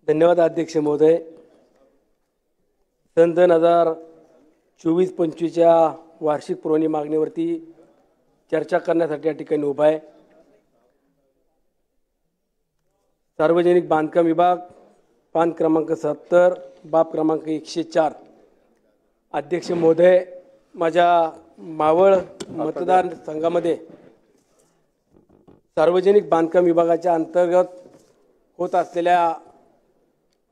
धन्यवाद अध्यक्ष महोदय। सन 2024-25च्या वार्षिक पुरवणी मागणीवरती चर्चा करण्यासाठी या ठिकाणी उभा आहे। सार्वजनिक बांधकाम विभाग पान क्रमांक 70 बाब क्रमांक 104। अध्यक्ष महोदय, माझ्या मावळ मतदारसंघामध्ये सार्वजनिक बांधकाम विभागाच्या अंतर्गत होत असलेल्या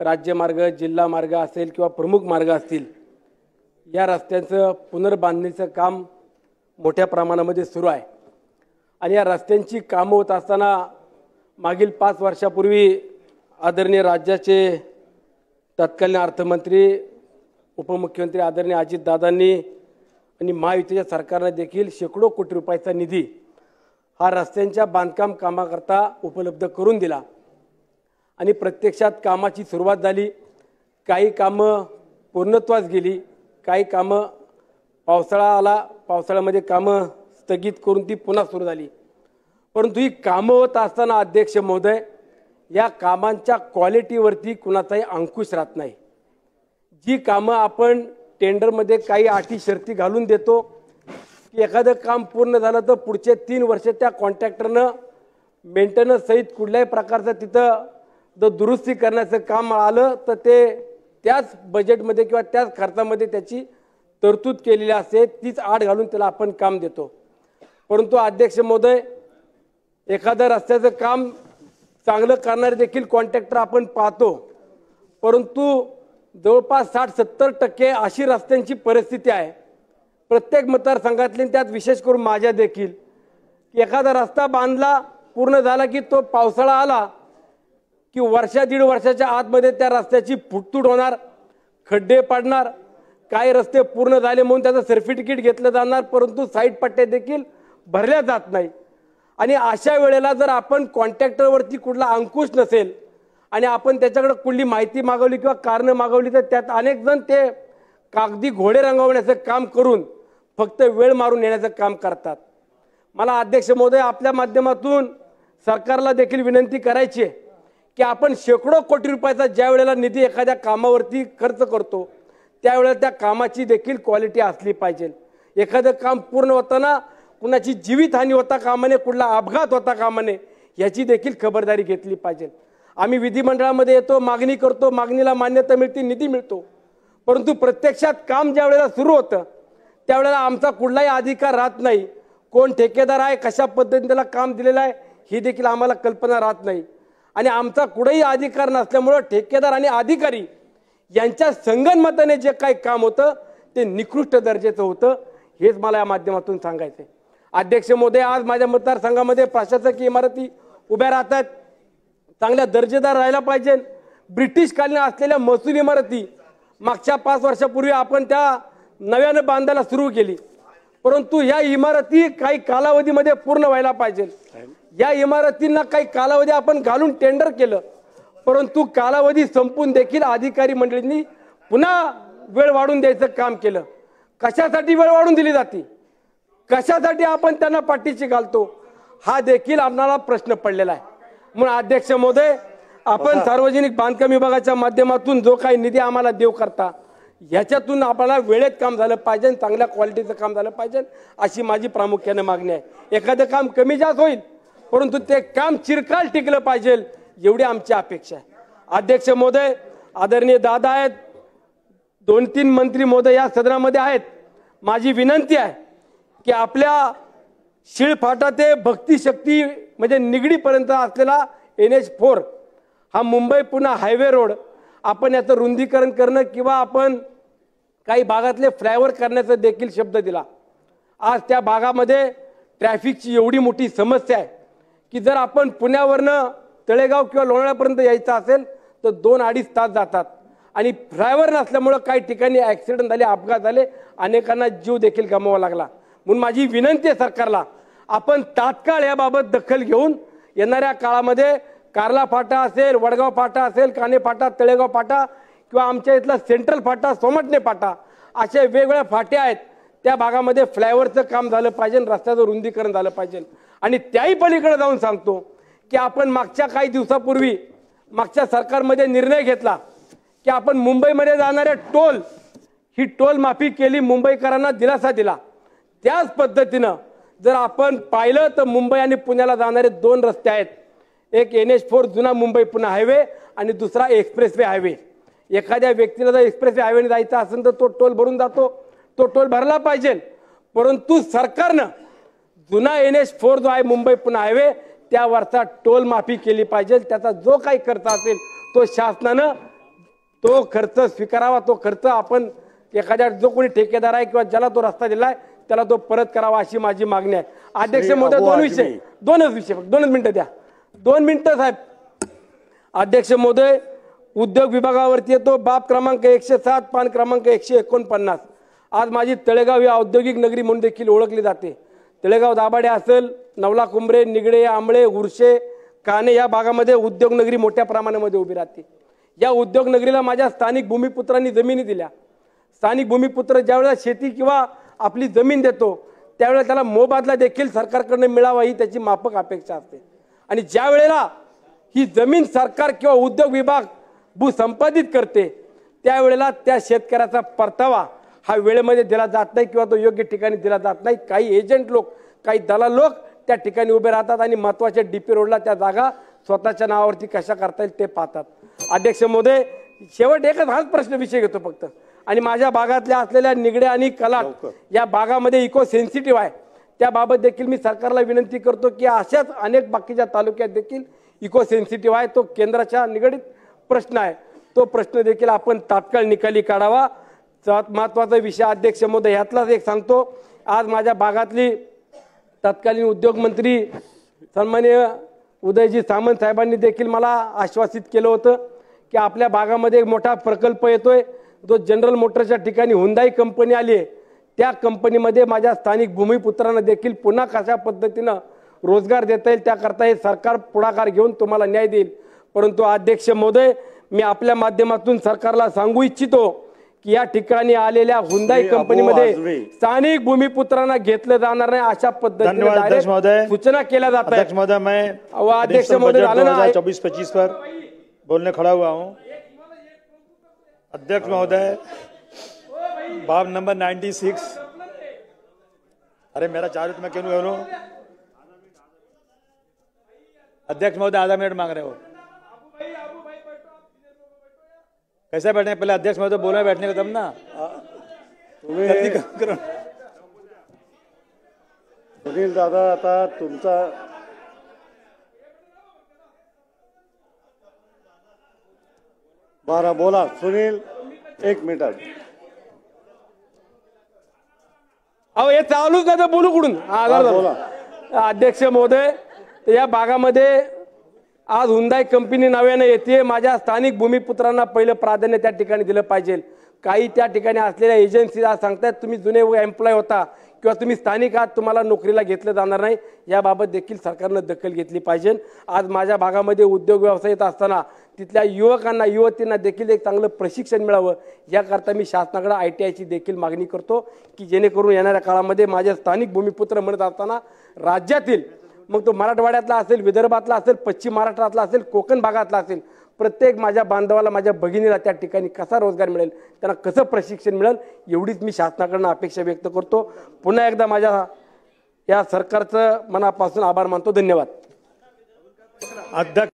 राज्यमार्ग, जिल्हा मार्ग असेल किंवा प्रमुख मार्ग असतील, या रस्त्यांचं पुनर्बांधणीचं काम मोठ्या प्रमाणामध्ये सुरू आहे। आणि या रस्त्यांची कामं होत असताना मागील 5 वर्षापूर्वी आदरणीय राज्याचे तत्कालीन अर्थमंत्री, उपमुख्यमंत्री आदरणीय अजितदादांनी आणि महायुतीच्या सरकारने देखील शेकडो कोटी रुपयाचा निधी हा रस्त्यांच्या बांधकाम कामाकरता उपलब्ध करून दिला आणि प्रत्यक्षात कामाची सुरुवात झाली। काही कामं पूर्णत्वास गेली, काही कामं पावसाळा आला, पावसाळ्यामध्ये कामं स्थगित करून ती पुन्हा सुरू झाली। परंतु ही कामं होत असताना अध्यक्ष महोदय, या कामांच्या क्वालिटीवरती कुणाचाही अंकुश राहत नाही। जी कामं आपण टेंडरमध्ये काही अटी शर्ती घालून देतो की एखादं काम पूर्ण झालं तर पुढचे 3 वर्ष त्या कॉन्ट्रॅक्टरनं मेंटेनन्स सहित कुठल्याही प्रकारचं तिथं दुरुस्ती करण्याचं काम आलं तर ते त्याच बजेटमध्ये किंवा त्याच खर्चामध्ये त्याची तरतूद केलेली असते, तीच आड घालून त्याला आपण काम देतो। परंतु अध्यक्ष महोदय, एखादं रस्त्याचं काम चांगलं करणारे देखील कॉन्ट्रॅक्टर आपण पाहतो, परंतु जवळपास 60-70% अशी रस्त्यांची परिस्थिती आहे प्रत्येक मतदारसंघातली, त्यात विशेष करून माझ्या देखील, की एखादा रस्ता बांधला पूर्ण झाला की तो पावसाळा आला की वर्षा-दीड वर्षाच्या आतमध्ये त्या रस्त्याची फुटतूट होणार, खड्डे पडणार, काही रस्ते पूर्ण झाले म्हणून त्याचं सर्टिफिकेट घेतलं जाणार, परंतु साईड पट्ट्या देखील भरल्या जात नाही। आणि अशा वेळेला जर आपण कॉन्ट्रॅक्टरवरती कुठला अंकुश नसेल आणि आपण त्याच्याकडे कुठली माहिती मागवली किंवा कारणं मागवली तर त्यात अनेक जण ते कागदी घोडे रंगवण्याचं काम करून फक्त वेळ मारून नेण्याचं काम करतात। मला अध्यक्ष महोदय, आपल्या माध्यमातून सरकारला देखील विनंती करायची आहे की आपण शेकडो कोटी रुपयाचा ज्या वेळेला निधी एखाद्या कामावरती खर्च करतो त्यावेळेला त्या कामाची देखील क्वालिटी असली पाहिजे। एखादं काम पूर्ण होताना कुणाची जीवितहानी होता कामा नये, कुठला अपघात होता कामा नये, याची देखील खबरदारी घेतली पाहिजे। आम्ही विधिमंडळामध्ये येतो, मागणी करतो, मागणीला मान्यता मिळते, निधी मिळतो, परंतु प्रत्यक्षात काम ज्या वेळेला सुरू होतं त्यावेळेला आमचा कुठलाही अधिकार राहत नाही। कोण ठेकेदार आहे, कशा पद्धतीने त्याला काम दिलेलं आहे ही देखील आम्हाला कल्पना राहत नाही। आणि आमचा कुठेही अधिकार नसल्यामुळे ठेकेदार आणि अधिकारी यांच्या संगनमताने जे काही काम होतं ते निकृष्ट दर्जाचं होतं, हेच मला या माध्यमातून सांगायचं आहे। अध्यक्ष महोदय, आज माझ्या मतदारसंघामध्ये प्रशासकीय इमारती उभ्या राहतात, चांगल्या दर्जेदार राहायला पाहिजे। ब्रिटिश कालीन असलेल्या महसूल इमारती मागच्या 5 वर्षापूर्वी आपण त्या नव्याने बांधायला सुरू केली, परंतु या इमारती काही कालावधीमध्ये पूर्ण व्हायला पाहिजे। या इमारतींना काही कालावधी आपण घालून टेंडर केलं, परंतु कालावधी संपून देखील अधिकारी मंडळींनी पुन्हा वेळ वाढून द्यायचं काम केलं। कशासाठी वेळ वाढून दिली जाते, कशासाठी आपण त्यांना पाठीशी घालतो, हा देखील आपल्याला प्रश्न पडलेला आहे। म्हणून अध्यक्ष महोदय, आपण सार्वजनिक बांधकाम विभागाच्या माध्यमातून जो काही निधी आम्हाला देव करता ह्याच्यातून आपल्याला वेळेत काम झालं पाहिजे, चांगल्या क्वालिटीचं काम झालं पाहिजे, अशी माझी प्रामुख्याने मागणी आहे। एखादं काम कमी जास्त होईल परंतु ते काम चिरकाल टिकलं पाहिजे, एवढी आमची अपेक्षा आहे। अध्यक्ष महोदय, आदरणीय दादा आहेत, 2-3 मंत्री महोदय या सदनामध्ये आहेत, माझी विनंती आहे की आपल्या शिळफाटा ते भक्ती शक्ती म्हणजे निगडीपर्यंत असलेला NH4 हा मुंबई पुणे हायवे रोड आपण याचं रुंदीकरण करणं किंवा आपण काही भागातले फ्लायओव्हर करण्याचा देखील शब्द दिला। आज त्या भागामध्ये ट्रॅफिकची एवढी मोठी समस्या आहे की जर आपण पुण्यावरनं तळेगाव किंवा लोणावळ्यापर्यंत यायचं असेल तर 2-2.5 तास जातात आणि फ्लायओव्हर नसल्यामुळे काही ठिकाणी ॲक्सिडेंट झाले, अपघात झाले, अनेकांना जीव देखील गमवावा लागला। म्हणून माझी विनंती आहे सरकारला, आपण तात्काळ याबाबत दखल घेऊन येणाऱ्या काळामध्ये कार्ला फाटा असेल, वडगाव फाटा असेल, काणे फाटा, तळेगाव फाटा किंवा आमच्या इथला सेंट्रल फाटा, सोमटणे फाटा, असे वेगवेगळ्या फाटे आहेत, त्या भागामध्ये फ्लायओव्हरचं काम झालं पाहिजे, रस्त्याचं रुंदीकरण झालं पाहिजे। आणि त्याही पलीकडे जाऊन सांगतो की आपण मागच्या काही दिवसापूर्वी मागच्या सरकारमध्ये निर्णय घेतला की आपण मुंबईमध्ये जाणारे टोल ही टोल माफी केली, मुंबईकरांना दिलासा दिला। त्याच पद्धतीनं जर आपण पाहिलं तर मुंबई आणि पुण्याला जाणारे 2 रस्ते आहेत, एक NH4 जुना मुंबई पुणे हायवे आणि दुसरा एक्सप्रेसवे हायवे। एखाद्या व्यक्तीला जर एक्सप्रेसवे हायवेने जायचं असेल तर तो टोल भरून जातो, तो टोल भरला पाहिजे। परंतु सरकारनं जुना NH4 जो आहे मुंबई पुणे हायवे त्यावरचा टोल माफी केली पाहिजे। त्याचा जो काही खर्च असेल तो शासनानं तो खर्च स्वीकारावा। तो खर्च आपण एखाद्या जो कोणी ठेकेदार आहे किंवा ज्याला तो रस्ता दिलाय त्याला तो परत करावा अशी माझी मागणी आहे। अध्यक्ष महोदय, 2 विषय 2 मिनिटं द्या, 2 मिनिटं साहेब। अध्यक्ष महोदय, उद्योग विभागावरती येतो, बाब क्रमांक 107, पान क्रमांक 149। आज माझी तळेगाव ही औद्योगिक नगरी म्हणून देखील ओळखली जाते। तळेगाव दाभाडे असेल, नवला कुंभरे, निगडे, आंबळे, उर्शे, काने या भागामध्ये उद्योग नगरी मोठ्या प्रमाणामध्ये उभी राहते। या उद्योग नगरीला माझ्या स्थानिक भूमिपुत्रांनी जमिनी दिल्या। स्थानिक भूमिपुत्र ज्यावेळेला शेती किंवा आपली जमीन देतो त्यावेळेला त्याला मोबदला देखील सरकारकडून मिळावा ही त्याची माफक अपेक्षा असते। आणि ज्या वेळेला ही जमीन सरकार किंवा उद्योग विभाग भूसंपादित करते त्यावेळेला त्या शेतकऱ्याचा परतावा हा वेळेमध्ये दिला जात नाही किंवा तो योग्य ठिकाणी दिला जात नाही। काही एजंट लोक, काही दलाल लोक त्या ठिकाणी उभे राहतात आणि महत्त्वाच्या DP रोडला त्या जागा स्वतःच्या नावावरती कशा करता येईल ते पाहतात। अध्यक्ष महोदय, शेवट एकच हाच प्रश्न विषय घेतो फक्त, आणि माझ्या भागातल्या असलेल्या निगडे आणि कलाट या भागामध्ये इको सेन्सिटिव्ह आहे, त्याबाबत देखील मी सरकारला विनंती करतो की अशाच अनेक बाकीच्या तालुक्यात देखील इको सेन्सिटिव्ह आहे, तो केंद्राच्या निगडीत प्रश्न आहे, तो प्रश्न देखील आपण तात्काळ निकाली काढावा। महत्त्वाचा विषय अध्यक्ष महोदय यातलाच एक सांगतो। आज माझ्या भागातली तत्कालीन उद्योग मंत्री सन्माननीय उदयजी सामंत साहेबांनी देखील मला आश्वासित केलं होतं की आपल्या भागामध्ये एक मोठा प्रकल्प येतोय जो जनरल मोटरच्या ठिकाणी हुंदाई कंपनी आली आहे, त्या कंपनीमध्ये माझ्या स्थानिक भूमिपुत्रांना देखील पुन्हा कशा पद्धतीनं रोजगार देता येईल त्याकरता हे सरकार पुढाकार घेऊन तुम्हाला न्याय देईल। परंतु अध्यक्ष महोदय, मी आपल्या माध्यमातून सरकारला सांगू इच्छितो की या ठिकाणी आलेल्या हुंदाई कंपनीमध्ये स्थानिक भूमिपुत्रांना घेतलं जाणार नाही अशा पद्धतीने सूचना केल्या जात आहेत। अध्यक्ष महोदय, झालं ना 24-25 पर बोलने खड़ा हुआ हूँ। अध्यक्ष महोदय, बाब नंबर 96। अरे मेरा चार्ज मैं क्यों करूँ? अध्यक्ष महोदय आधा मिनट मांग रहे हो, कैसे बैठे? पहले अध्यक्ष महोदय बोले बैठने का तब ना। सुनील दादा, आता तुमचा बारा बोला। सुनील, 1 मिनिट। अहो हे चालूच नाही तर बोलू कुठून? बोला। अध्यक्ष महोदय, या भागामध्ये आज हुंदाई कंपनी नव्याने येते, माझ्या स्थानिक भूमिपुत्रांना पहिलं प्राधान्य त्या ठिकाणी दिलं पाहिजे। काही त्या ठिकाणी असलेल्या एजन्सी आज सांगतात तुम्ही जुने एम्प्लॉय होता किंवा तुम्ही स्थानिक आहात, तुम्हाला नोकरीला घेतलं जाणार नाही, याबाबत देखील सरकारनं दखल घेतली पाहिजे। आज माझ्या भागामध्ये उद्योग व्यवसाय येत असताना तिथल्या युवकांना युवतींना देखील एक चांगलं प्रशिक्षण मिळावं याकरता मी शासनाकडे ITIची देखील मागणी करतो की जेणेकरून येणाऱ्या काळामध्ये माझे स्थानिक भूमिपुत्र म्हणत असताना राज्यातील, मग तो मराठवाड्यातला असेल, विदर्भातला असेल, पश्चिम महाराष्ट्रातला असेल, कोकण भागातला असेल, प्रत्येक माझ्या बांधवाला, माझ्या भगिनीला त्या ठिकाणी कसा रोजगार मिळेल, त्यांना कसं प्रशिक्षण मिळेल एवढीच मी शासनाकडून अपेक्षा व्यक्त करतो। पुन्हा एकदा माझ्या या सरकारचं मनापासून आभार मानतो। धन्यवाद। अध्यक्ष